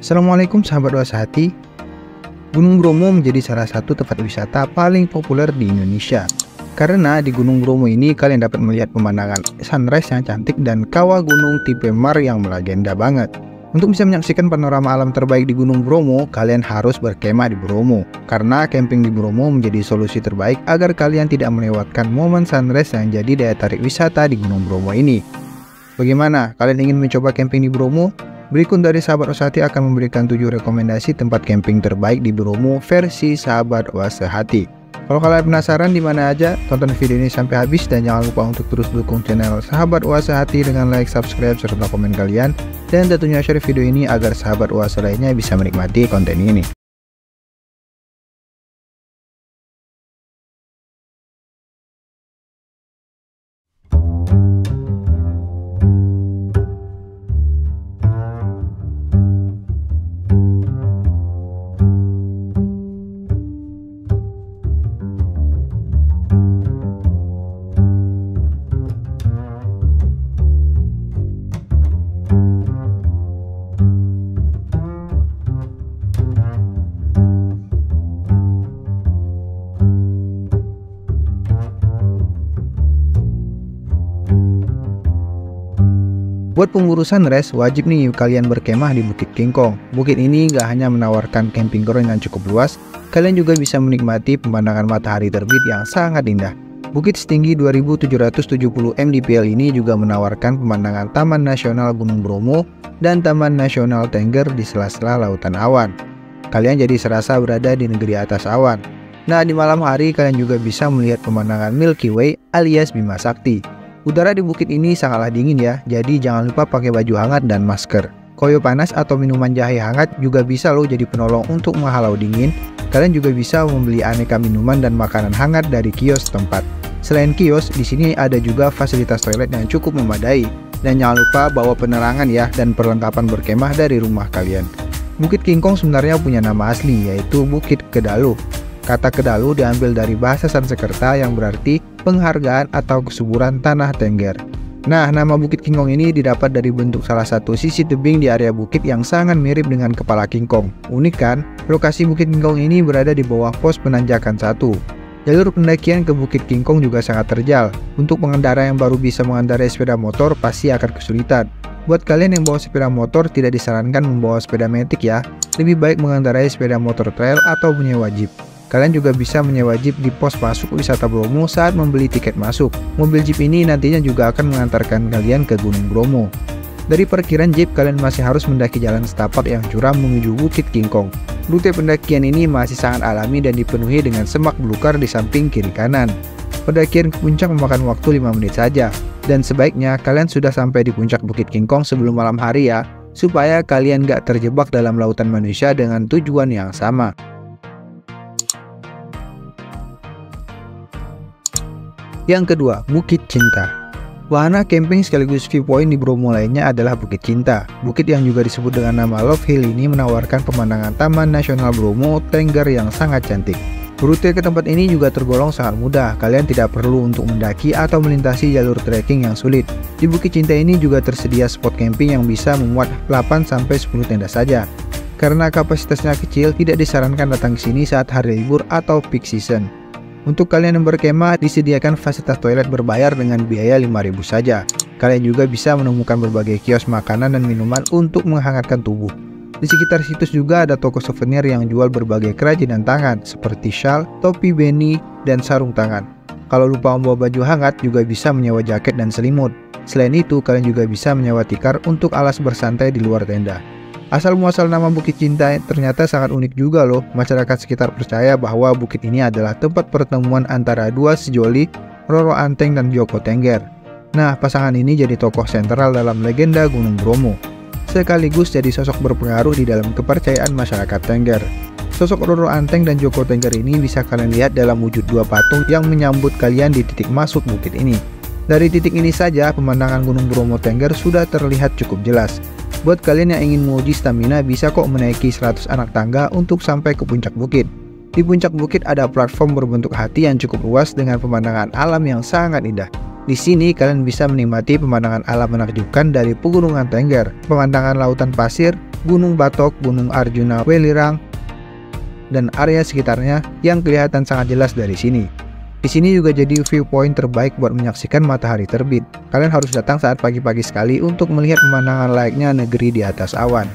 Assalamualaikum sahabat Wasahati. Gunung Bromo menjadi salah satu tempat wisata paling populer di Indonesia. Karena di Gunung Bromo ini kalian dapat melihat pemandangan sunrise yang cantik dan kawah gunung tipe Mar yang melegenda banget. Untuk bisa menyaksikan panorama alam terbaik di Gunung Bromo, kalian harus berkemah di Bromo. Karena camping di Bromo menjadi solusi terbaik agar kalian tidak melewatkan momen sunrise yang jadi daya tarik wisata di Gunung Bromo ini. Bagaimana? Kalian ingin mencoba camping di Bromo? Berikut dari sahabat Wasahati akan memberikan 7 rekomendasi tempat camping terbaik di Bromo versi sahabat Wasahati. Kalau kalian penasaran di mana aja, tonton video ini sampai habis dan jangan lupa untuk terus dukung channel sahabat Wasahati dengan like, subscribe, serta komen kalian. Dan tentunya share video ini agar sahabat Wasa lainnya bisa menikmati konten ini. Buat pemburu sunrise, wajib nih kalian berkemah di Bukit Kingkong. Bukit ini gak hanya menawarkan camping ground yang cukup luas, kalian juga bisa menikmati pemandangan matahari terbit yang sangat indah. Bukit setinggi 2770 mdpl ini juga menawarkan pemandangan Taman Nasional Gunung Bromo dan Taman Nasional Tengger di sela-sela lautan awan. Kalian jadi serasa berada di negeri atas awan. Nah, di malam hari kalian juga bisa melihat pemandangan Milky Way alias Bima Sakti. Udara di bukit ini sangatlah dingin ya, jadi jangan lupa pakai baju hangat dan masker. Koyo panas atau minuman jahe hangat juga bisa loh jadi penolong untuk menghalau dingin. Kalian juga bisa membeli aneka minuman dan makanan hangat dari kios tempat. Selain kios, di sini ada juga fasilitas toilet yang cukup memadai. Dan jangan lupa bawa penerangan ya dan perlengkapan berkemah dari rumah kalian. Bukit Kingkong sebenarnya punya nama asli yaitu Bukit Kedalu. Kata Kedalu diambil dari bahasa Sanskerta yang berarti penghargaan atau kesuburan tanah Tengger. Nah, nama Bukit Kingkong ini didapat dari bentuk salah satu sisi tebing di area bukit yang sangat mirip dengan kepala kingkong. Unik kan? Lokasi Bukit Kingkong ini berada di bawah pos penanjakan 1. Jalur pendakian ke Bukit Kingkong juga sangat terjal. Untuk pengendara yang baru bisa mengendarai sepeda motor pasti akan kesulitan. Buat kalian yang bawa sepeda motor tidak disarankan membawa sepeda metik ya. Lebih baik mengendarai sepeda motor trail atau menyewa jeep. Kalian juga bisa menyewa jeep di pos masuk wisata Bromo saat membeli tiket masuk. Mobil jeep ini nantinya juga akan mengantarkan kalian ke Gunung Bromo. Dari parkiran jeep kalian masih harus mendaki jalan setapak yang curam menuju Bukit Kingkong. Rute pendakian ini masih sangat alami dan dipenuhi dengan semak belukar di samping kiri kanan. Pendakian ke puncak memakan waktu 5 menit saja. Dan sebaiknya kalian sudah sampai di puncak Bukit Kingkong sebelum malam hari ya, supaya kalian gak terjebak dalam lautan manusia dengan tujuan yang sama. Yang kedua, Bukit Cinta. Wahana camping sekaligus viewpoint di Bromo lainnya adalah Bukit Cinta. Bukit yang juga disebut dengan nama Love Hill ini menawarkan pemandangan Taman Nasional Bromo Tengger yang sangat cantik. Rute ke tempat ini juga tergolong sangat mudah. Kalian tidak perlu untuk mendaki atau melintasi jalur trekking yang sulit. Di Bukit Cinta ini juga tersedia spot camping yang bisa memuat 8-10 tenda saja. Karena kapasitasnya kecil, tidak disarankan datang ke sini saat hari libur atau peak season. Untuk kalian yang berkemah, disediakan fasilitas toilet berbayar dengan biaya 5.000 saja. Kalian juga bisa menemukan berbagai kios makanan dan minuman untuk menghangatkan tubuh. Di sekitar situs juga ada toko souvenir yang jual berbagai kerajinan tangan seperti shawl, topi beanie, dan sarung tangan. Kalau lupa membawa baju hangat, juga bisa menyewa jaket dan selimut. Selain itu, kalian juga bisa menyewa tikar untuk alas bersantai di luar tenda. Asal-muasal nama Bukit Cinta ternyata sangat unik juga loh. Masyarakat sekitar percaya bahwa bukit ini adalah tempat pertemuan antara dua sejoli, Roro Anteng dan Joko Tengger. Nah, pasangan ini jadi tokoh sentral dalam legenda Gunung Bromo, sekaligus jadi sosok berpengaruh di dalam kepercayaan masyarakat Tengger. Sosok Roro Anteng dan Joko Tengger ini bisa kalian lihat dalam wujud dua patung yang menyambut kalian di titik masuk bukit ini. Dari titik ini saja, pemandangan Gunung Bromo Tengger sudah terlihat cukup jelas. Buat kalian yang ingin menguji stamina, bisa kok menaiki 100 anak tangga untuk sampai ke puncak bukit. Di puncak bukit ada platform berbentuk hati yang cukup luas dengan pemandangan alam yang sangat indah. Di sini kalian bisa menikmati pemandangan alam menakjubkan dari pegunungan Tengger, pemandangan lautan pasir, Gunung Batok, Gunung Arjuna Welirang, dan area sekitarnya yang kelihatan sangat jelas dari sini. Di sini juga jadi viewpoint terbaik buat menyaksikan matahari terbit. Kalian harus datang saat pagi-pagi sekali untuk melihat pemandangan layaknya negeri di atas awan.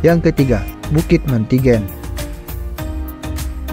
Yang ketiga, Bukit Mentigen.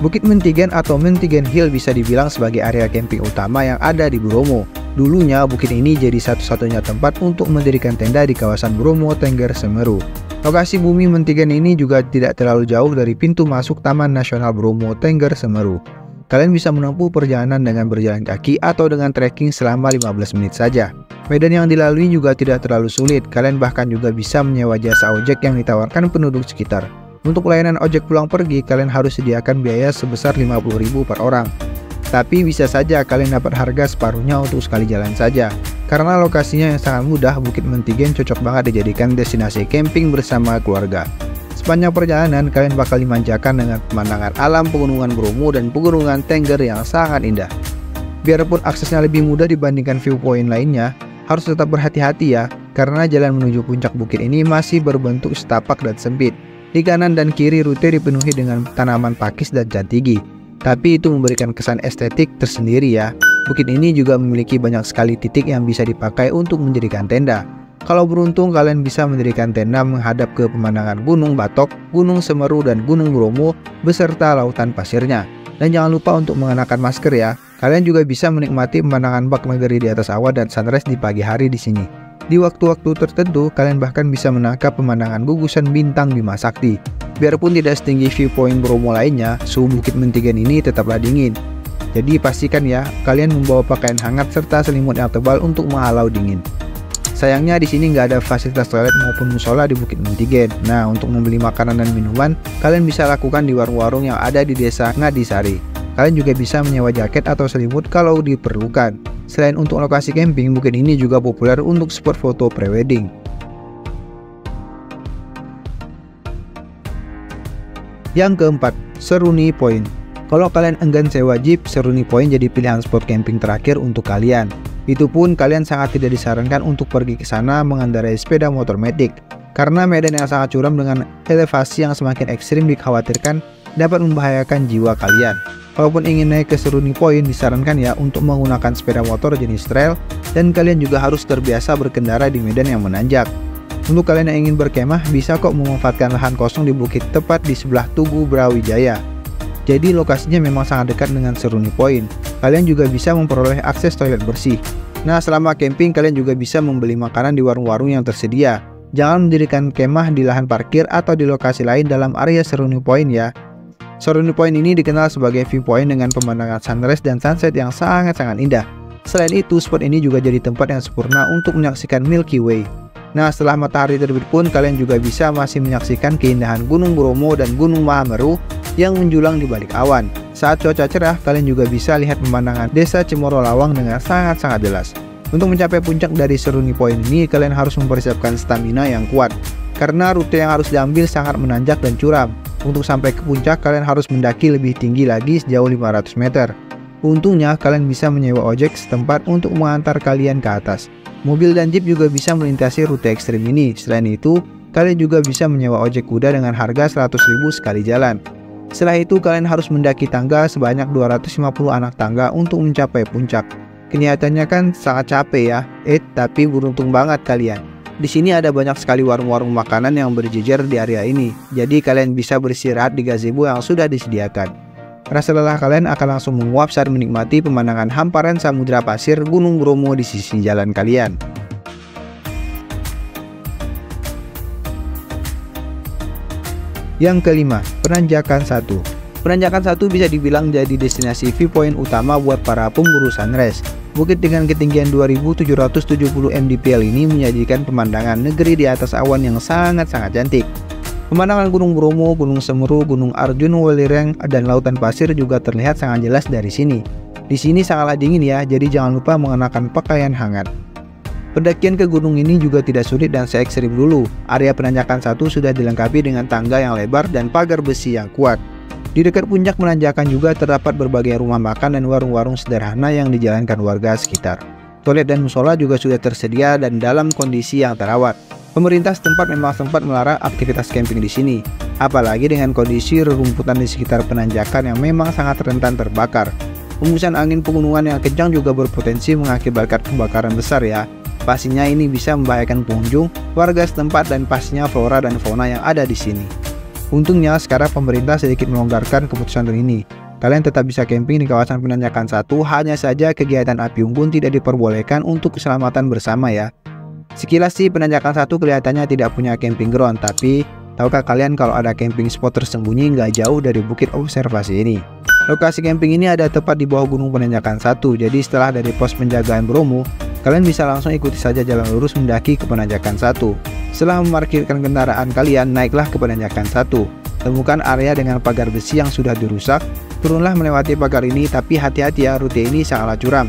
Bukit Mentigen atau Mentigen Hill bisa dibilang sebagai area camping utama yang ada di Bromo. Dulunya bukit ini jadi satu-satunya tempat untuk mendirikan tenda di kawasan Bromo Tengger Semeru. Lokasi bumi Mentigen ini juga tidak terlalu jauh dari pintu masuk Taman Nasional Bromo Tengger Semeru. Kalian bisa menempuh perjalanan dengan berjalan kaki atau dengan trekking selama 15 menit saja. Medan yang dilalui juga tidak terlalu sulit, kalian bahkan juga bisa menyewa jasa ojek yang ditawarkan penduduk sekitar. Untuk layanan ojek pulang pergi, kalian harus sediakan biaya sebesar 50.000 per orang. Tapi bisa saja kalian dapat harga separuhnya untuk sekali jalan saja. Karena lokasinya yang sangat mudah, Bukit Mentigen cocok banget dijadikan destinasi camping bersama keluarga. Sepanjang perjalanan, kalian bakal dimanjakan dengan pemandangan alam pegunungan Bromo dan pegunungan Tengger yang sangat indah. Biarpun aksesnya lebih mudah dibandingkan viewpoint lainnya, harus tetap berhati-hati ya, karena jalan menuju puncak bukit ini masih berbentuk setapak dan sempit. Di kanan dan kiri rute dipenuhi dengan tanaman pakis dan jantigi. Tapi itu memberikan kesan estetik tersendiri ya. Bukit ini juga memiliki banyak sekali titik yang bisa dipakai untuk mendirikan tenda. Kalau beruntung, kalian bisa mendirikan tenda menghadap ke pemandangan Gunung Batok, Gunung Semeru, dan Gunung Bromo beserta lautan pasirnya. Dan jangan lupa untuk mengenakan masker ya. Kalian juga bisa menikmati pemandangan bak negeri di atas awan dan sunrise di pagi hari di sini. Di waktu-waktu tertentu, kalian bahkan bisa menangkap pemandangan gugusan bintang Bima Sakti. Biarpun tidak setinggi viewpoint Bromo lainnya, suhu Bukit Mentigen ini tetaplah dingin. Jadi pastikan ya, kalian membawa pakaian hangat serta selimut yang tebal untuk menghalau dingin. Sayangnya di sini nggak ada fasilitas toilet maupun musola di Bukit Mentigen. Nah, untuk membeli makanan dan minuman, kalian bisa lakukan di warung-warung yang ada di desa Ngadisari. Kalian juga bisa menyewa jaket atau selimut kalau diperlukan. Selain untuk lokasi camping, bukit ini juga populer untuk spot foto prewedding. Yang keempat, Seruni Point. Kalau kalian enggan sewa jeep, Seruni Point jadi pilihan spot camping terakhir untuk kalian. Itu pun kalian sangat tidak disarankan untuk pergi ke sana mengendarai sepeda motor matic, karena medan yang sangat curam dengan elevasi yang semakin ekstrim dikhawatirkan dapat membahayakan jiwa kalian. Walaupun ingin naik ke Seruni Point, disarankan ya untuk menggunakan sepeda motor jenis trail, dan kalian juga harus terbiasa berkendara di medan yang menanjak. Untuk kalian yang ingin berkemah, bisa kok memanfaatkan lahan kosong di bukit tepat di sebelah Tugu Brawijaya. Jadi lokasinya memang sangat dekat dengan Seruni Point. Kalian juga bisa memperoleh akses toilet bersih. Nah, selama camping kalian juga bisa membeli makanan di warung-warung yang tersedia. Jangan mendirikan kemah di lahan parkir atau di lokasi lain dalam area Seruni Point ya. Seruni Point ini dikenal sebagai viewpoint dengan pemandangan sunrise dan sunset yang sangat-sangat indah. Selain itu, spot ini juga jadi tempat yang sempurna untuk menyaksikan Milky Way. Nah, setelah matahari terbit pun kalian juga bisa masih menyaksikan keindahan Gunung Bromo dan Gunung Mahameru yang menjulang di balik awan. Saat cuaca cerah, kalian juga bisa lihat pemandangan Desa Cemoro Lawang dengan sangat-sangat jelas. Untuk mencapai puncak dari Seruni Point ini, kalian harus mempersiapkan stamina yang kuat, karena rute yang harus diambil sangat menanjak dan curam. Untuk sampai ke puncak, kalian harus mendaki lebih tinggi lagi sejauh 500 meter. Untungnya, kalian bisa menyewa ojek setempat untuk mengantar kalian ke atas. Mobil dan jeep juga bisa melintasi rute ekstrim ini. Selain itu, kalian juga bisa menyewa ojek kuda dengan harga 100.000 sekali jalan. Setelah itu, kalian harus mendaki tangga sebanyak 250 anak tangga untuk mencapai puncak. Kelihatannya kan sangat capek ya, tapi beruntung banget kalian. Di sini ada banyak sekali warung-warung makanan yang berjejer di area ini, jadi kalian bisa beristirahat di gazebo yang sudah disediakan. Rasa lelah kalian akan langsung menguap saat menikmati pemandangan hamparan samudra pasir Gunung Bromo di sisi jalan kalian. Yang kelima, Penanjakan 1. Penanjakan 1 bisa dibilang jadi destinasi viewpoint utama buat para pemburu sunrise. Bukit dengan ketinggian 2770 mdpl ini menyajikan pemandangan negeri di atas awan yang sangat-sangat cantik. Pemandangan Gunung Bromo, Gunung Semeru, Gunung Arjuna Welirang, dan lautan pasir juga terlihat sangat jelas dari sini. Di sini sangatlah dingin ya, jadi jangan lupa mengenakan pakaian hangat. Pendakian ke gunung ini juga tidak sulit dan se-ekstrim dulu. Area Penanjakan 1 sudah dilengkapi dengan tangga yang lebar dan pagar besi yang kuat. Di dekat puncak menanjakan juga terdapat berbagai rumah makan dan warung-warung sederhana yang dijalankan warga sekitar. Toilet dan musola juga sudah tersedia dan dalam kondisi yang terawat. Pemerintah setempat memang sempat melarang aktivitas camping di sini, apalagi dengan kondisi rerumputan di sekitar penanjakan yang memang sangat rentan terbakar. Hembusan angin pegunungan yang kencang juga berpotensi mengakibatkan kebakaran besar ya. Pastinya ini bisa membahayakan pengunjung, warga setempat, dan pastinya flora dan fauna yang ada di sini. Untungnya sekarang pemerintah sedikit melonggarkan keputusan ini. Kalian tetap bisa camping di kawasan penanjakan 1, hanya saja kegiatan api unggun tidak diperbolehkan untuk keselamatan bersama ya. Sekilas sih penanjakan 1 kelihatannya tidak punya camping ground, tapi tahukah kalian kalau ada camping spot tersembunyi nggak jauh dari bukit observasi ini? Lokasi camping ini ada tepat di bawah gunung penanjakan 1, jadi setelah dari pos penjagaan Bromo, kalian bisa langsung ikuti saja jalan lurus mendaki ke penanjakan 1. Setelah memarkirkan kendaraan kalian, naiklah ke penanjakan 1. Temukan area dengan pagar besi yang sudah dirusak, turunlah melewati pagar ini, tapi hati-hati ya, rute ini sangatlah curam.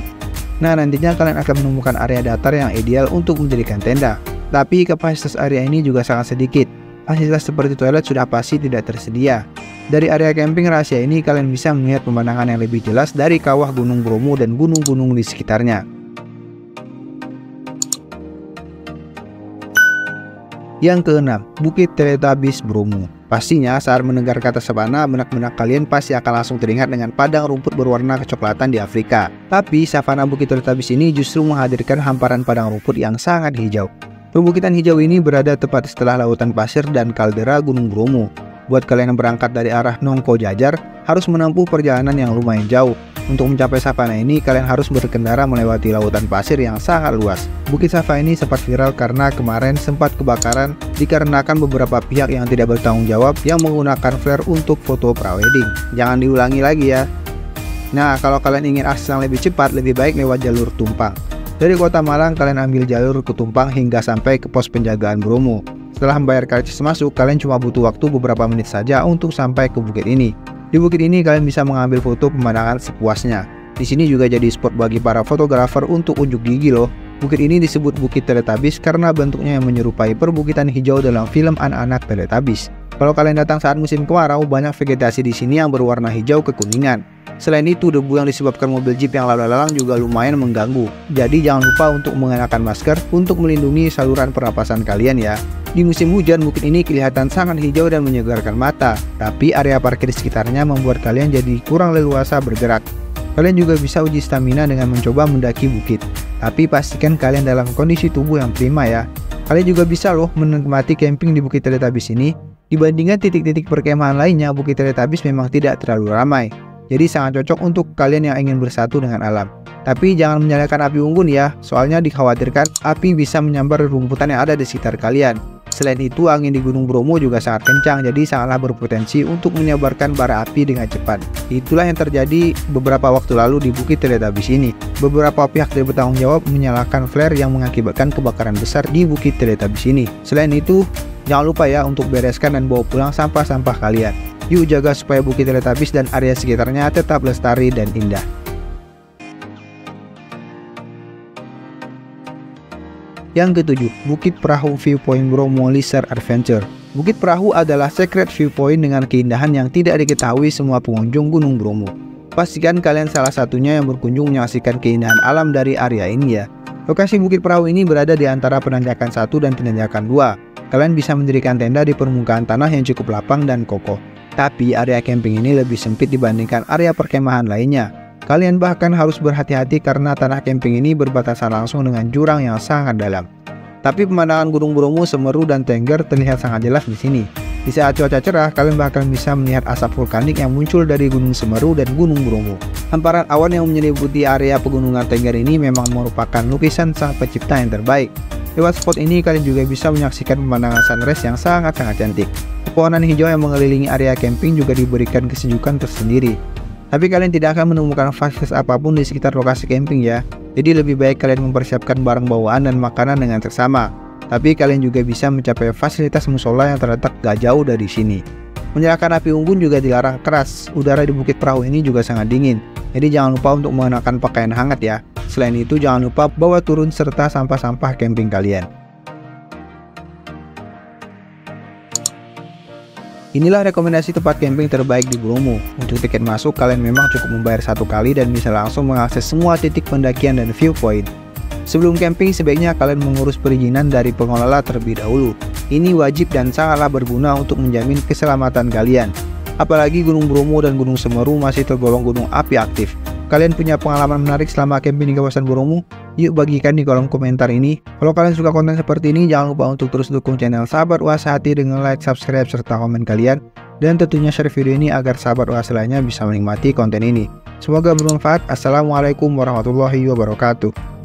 Nah, nantinya kalian akan menemukan area datar yang ideal untuk mendirikan tenda. Tapi kapasitas area ini juga sangat sedikit. Fasilitas seperti toilet sudah pasti tidak tersedia. Dari area camping rahasia ini kalian bisa melihat pemandangan yang lebih jelas dari kawah Gunung Bromo dan gunung-gunung di sekitarnya. Yang keenam, Bukit Teletubbies Bromo. Pastinya saat mendengar kata savana, benak-benak kalian pasti akan langsung teringat dengan padang rumput berwarna kecoklatan di Afrika. Tapi savana Bukit Teletubbies ini justru menghadirkan hamparan padang rumput yang sangat hijau. Perbukitan hijau ini berada tepat setelah lautan pasir dan kaldera Gunung Bromo. Buat kalian yang berangkat dari arah Nongko Jajar, harus menempuh perjalanan yang lumayan jauh. Untuk mencapai savana ini, kalian harus berkendara melewati lautan pasir yang sangat luas. Bukit Savana ini sempat viral karena kemarin sempat kebakaran dikarenakan beberapa pihak yang tidak bertanggung jawab yang menggunakan flare untuk foto prawedding. Jangan diulangi lagi ya. Nah, kalau kalian ingin akses yang lebih cepat, lebih baik lewat jalur Tumpang. Dari kota Malang, kalian ambil jalur ke Tumpang hingga sampai ke pos penjagaan Bromo. Setelah membayar karcis masuk, kalian cuma butuh waktu beberapa menit saja untuk sampai ke bukit ini. Di bukit ini kalian bisa mengambil foto pemandangan sepuasnya. Di sini juga jadi spot bagi para fotografer untuk unjuk gigi loh. Bukit ini disebut Bukit Teletubbies karena bentuknya yang menyerupai perbukitan hijau dalam film anak-anak Teletubbies. Kalau kalian datang saat musim kemarau, banyak vegetasi di sini yang berwarna hijau kekuningan. Selain itu, debu yang disebabkan mobil jeep yang lalu lalang juga lumayan mengganggu. Jadi jangan lupa untuk mengenakan masker untuk melindungi saluran pernapasan kalian ya. Di musim hujan, bukit ini kelihatan sangat hijau dan menyegarkan mata. Tapi area parkir di sekitarnya membuat kalian jadi kurang leluasa bergerak. Kalian juga bisa uji stamina dengan mencoba mendaki bukit. Tapi pastikan kalian dalam kondisi tubuh yang prima ya. Kalian juga bisa loh menikmati camping di Bukit Teletubbies ini. Dibandingkan titik-titik perkemahan lainnya, Bukit Teletubbies memang tidak terlalu ramai. Jadi sangat cocok untuk kalian yang ingin bersatu dengan alam. Tapi jangan menyalakan api unggun ya, soalnya dikhawatirkan api bisa menyambar rumputan yang ada di sekitar kalian. Selain itu, angin di Gunung Bromo juga sangat kencang, jadi sangatlah berpotensi untuk menyebarkan bara api dengan cepat. Itulah yang terjadi beberapa waktu lalu di Bukit Teletubbies ini. Beberapa pihak tidak bertanggung jawab menyalakan flare yang mengakibatkan kebakaran besar di Bukit Teletubbies ini. Selain itu, jangan lupa ya untuk bereskan dan bawa pulang sampah-sampah kalian. Yuk jaga supaya Bukit Teletubbies dan area sekitarnya tetap lestari dan indah. Yang ketujuh, Bukit Perahu Viewpoint Bromo Lizard Adventure. Bukit Perahu adalah secret viewpoint dengan keindahan yang tidak diketahui semua pengunjung Gunung Bromo. Pastikan kalian salah satunya yang berkunjung menyaksikan keindahan alam dari area ini ya. Lokasi Bukit Perahu ini berada di antara penanjakan 1 dan penanjakan 2. Kalian bisa mendirikan tenda di permukaan tanah yang cukup lapang dan kokoh. Tapi area camping ini lebih sempit dibandingkan area perkemahan lainnya. Kalian bahkan harus berhati-hati karena tanah camping ini berbatasan langsung dengan jurang yang sangat dalam. Tapi pemandangan Gunung Bromo, Semeru, dan Tengger terlihat sangat jelas di sini. Di saat cuaca cerah, kalian bahkan bisa melihat asap vulkanik yang muncul dari Gunung Semeru dan Gunung Bromo. Hamparan awan yang menyelimuti area pegunungan Tengger ini memang merupakan lukisan sang pencipta yang terbaik. Lewat spot ini kalian juga bisa menyaksikan pemandangan sunrise yang sangat-sangat cantik. Pepohonan hijau yang mengelilingi area camping juga diberikan kesejukan tersendiri. Tapi kalian tidak akan menemukan fasilitas apapun di sekitar lokasi camping ya. Jadi lebih baik kalian mempersiapkan barang bawaan dan makanan dengan seksama. Tapi kalian juga bisa mencapai fasilitas musola yang terletak gak jauh dari sini. Menyalakan api unggun juga dilarang keras. Udara di Bukit Perahu ini juga sangat dingin. Jadi jangan lupa untuk mengenakan pakaian hangat ya. Selain itu jangan lupa bawa turun serta sampah-sampah camping kalian. Inilah rekomendasi tempat camping terbaik di Bromo. Untuk tiket masuk kalian memang cukup membayar 1 kali dan bisa langsung mengakses semua titik pendakian dan viewpoint. Sebelum camping sebaiknya kalian mengurus perizinan dari pengelola terlebih dahulu. Ini wajib dan sangatlah berguna untuk menjamin keselamatan kalian. Apalagi Gunung Bromo dan Gunung Semeru masih tergolong gunung api aktif. Kalian punya pengalaman menarik selama camping di kawasan Bromo? Yuk bagikan di kolom komentar ini. Kalau kalian suka konten seperti ini, jangan lupa untuk terus dukung channel Sahabat UAS Hati dengan like, subscribe, serta komen kalian. Dan tentunya share video ini agar sahabat UAS lainnya bisa menikmati konten ini. Semoga bermanfaat. Assalamualaikum warahmatullahi wabarakatuh.